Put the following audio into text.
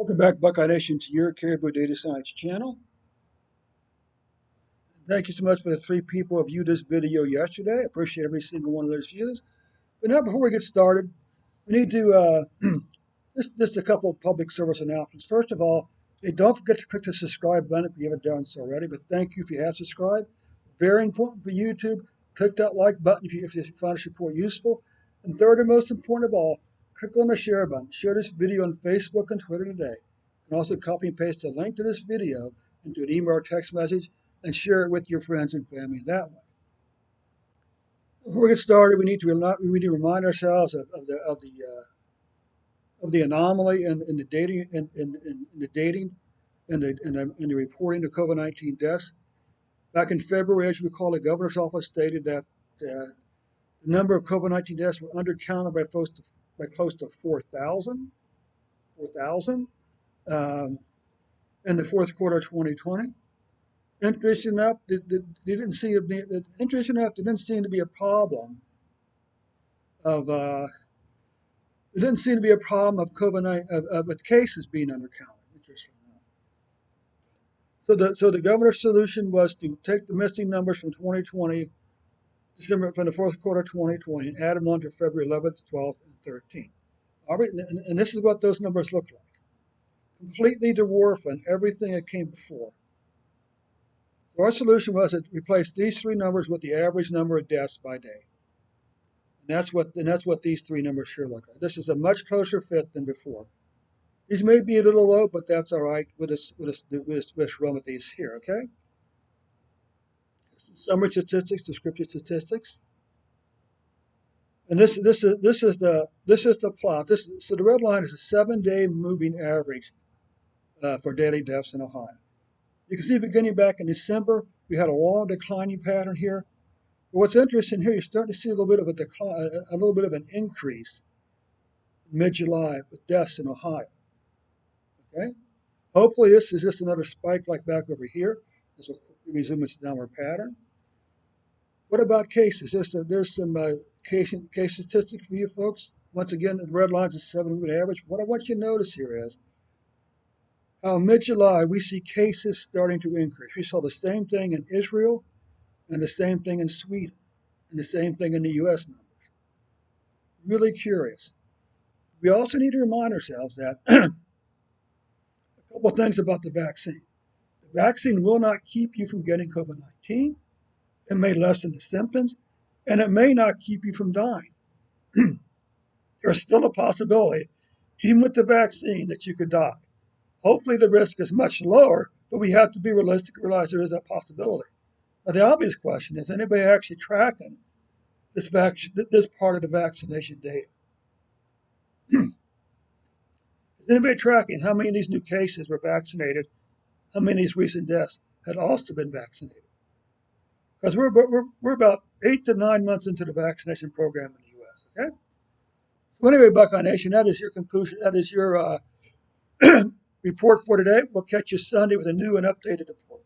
Welcome back, Buckeye Nation, to your Caribou Data Science channel. Thank you so much for the 3 people who viewed this video yesterday. I appreciate every single one of those views. But now, before we get started, we need to just a couple of public service announcements. First of all, hey, don't forget to click the subscribe button if you haven't done so already. But thank you if you have subscribed. Very important for YouTube. Click that like button if you find this report useful. And third and most important of all, click on the share button. Share this video on Facebook and Twitter today. You can also copy and paste the link to this video into an email or text message and share it with your friends and family that way. Before we get started, we need to remind ourselves of the anomaly in the dating and the reporting of COVID-19 deaths. Back in February, as you recall, the governor's office stated that the number of COVID-19 deaths were undercounted by close to 4,000 in the fourth quarter of 2020. Interesting enough, there didn't seem to be a problem of COVID-19 with cases being undercounted. Interesting enough. So the governor's solution was to take the missing numbers from 2020, from the fourth quarter of 2020, and add them on to February 11th, 12th, and 13th. All right, and this is what those numbers look like. Completely dwarfing everything that came before. So our solution was to replace these 3 numbers with the average number of deaths by day. And that's what these 3 numbers sure look like. This is a much closer fit than before. These may be a little low, but that's all right. We'll just run with these here, okay? Summary statistics, descriptive statistics. And this is the plot. So the red line is a 7-day moving average for daily deaths in Ohio. You can see beginning back in December, we had a long declining pattern here. But what's interesting here, you're starting to see a little bit of a decline, a little bit of an increase mid-July with deaths in Ohio. Okay, hopefully this is just another spike like back over here. This will resume its downward pattern. What about cases? There's some case statistics for you folks. Once again, the red line is a 7-week average. What I want you to notice here is how mid-July we see cases starting to increase. We saw the same thing in Israel and the same thing in Sweden and the same thing in the U.S. numbers. Really curious. We also need to remind ourselves that a couple of things about the vaccine. The vaccine will not keep you from getting COVID-19. It may lessen the symptoms, and it may not keep you from dying. There's still a possibility, even with the vaccine, that you could die. Hopefully the risk is much lower, but we have to be realistic and realize there is that possibility. Now the obvious question is anybody actually tracking this part of the vaccination data? Is anybody tracking how many of these new cases were vaccinated? How many of these recent deaths had also been vaccinated? Because we're about 8 to 9 months into the vaccination program in the U.S., okay? So anyway, Buckeye Nation, that is your conclusion. That is your report for today. We'll catch you Sunday with a new and updated report.